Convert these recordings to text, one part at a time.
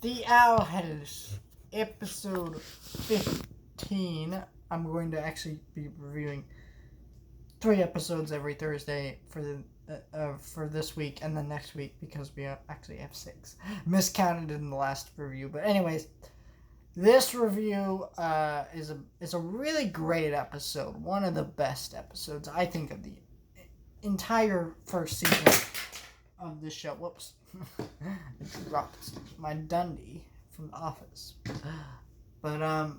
The Owl House, episode 15. I'm going to actually be reviewing 3 episodes every Thursday for this week and then next week because we actually have 6. Miscounted in the last review. But anyways, this review is a really great episode. One of the best episodes, I think, of the entire first season of the show. Whoops. I dropped my Dundee from The Office. But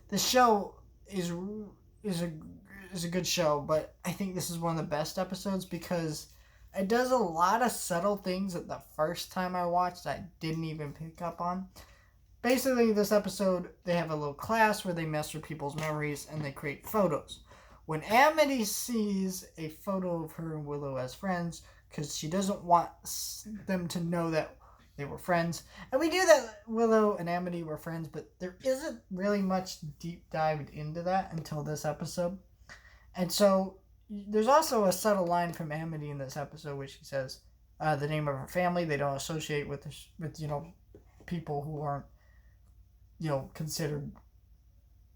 the show is a good show, but I think this is one of the best episodes because it does a lot of subtle things that the first time I watched I didn't even pick up on. Basically, this episode, they have a little class where they mess with people's memories and they create photos. When Amity sees a photo of her and Willow as friends, because she doesn't want them to know that they were friends. And we knew that Willow and Amity were friends, but there isn't really much deep dive into that until this episode. And so there's also a subtle line from Amity in this episode where she says the name of her family. They don't associate with people who aren't considered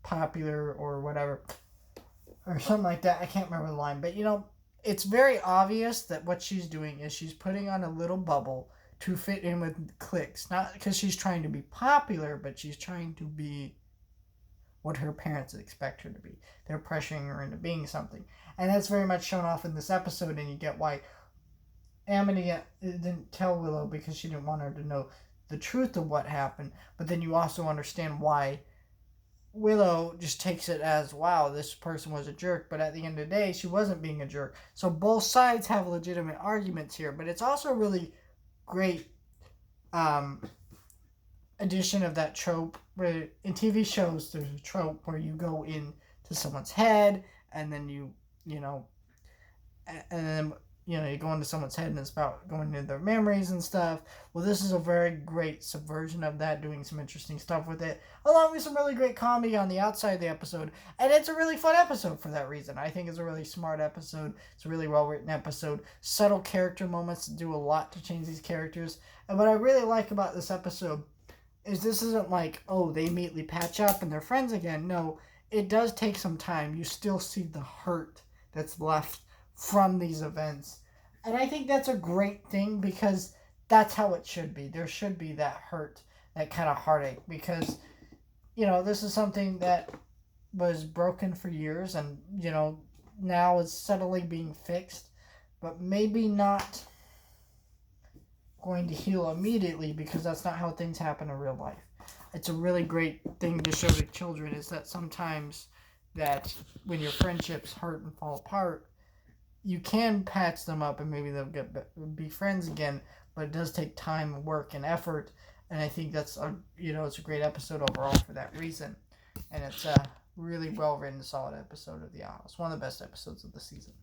popular or whatever, or something like that. I can't remember the line, but it's very obvious that what she's doing is she's putting on a little bubble to fit in with cliques. Not because she's trying to be popular, but she's trying to be what her parents expect her to be. They're pressuring her into being something. And that's very much shown off in this episode, and you get why Amity didn't tell Willow because she didn't want her to know the truth of what happened. But then you also understand why Willow just takes it as, wow, this person was a jerk, but at the end of the day, she wasn't being a jerk. So both sides have legitimate arguments here, but it's also a really great addition of that trope where in TV shows there's a trope where you go into someone's head and then you go into someone's head and it's about going into their memories and stuff. Well, this is a very great subversion of that, doing some interesting stuff with it, along with some really great comedy on the outside of the episode. And it's a really fun episode for that reason. I think it's a really smart episode. It's a really well-written episode. Subtle character moments do a lot to change these characters. And what I really like about this episode is this isn't like, oh, they immediately patch up and they're friends again. No, it does take some time. You still see the hurt that's left from these events. And I think that's a great thing because that's how it should be. There should be that hurt, that kind of heartache, because, this is something that was broken for years and, now is subtly being fixed, but maybe not going to heal immediately because that's not how things happen in real life. It's a really great thing to show to children is that sometimes that when your friendships hurt and fall apart, you can patch them up and maybe they'll be friends again, but it does take time, work, and effort. And I think that's it's a great episode overall for that reason. And it's a really well written, solid episode of The Owl. It's one of the best episodes of the season.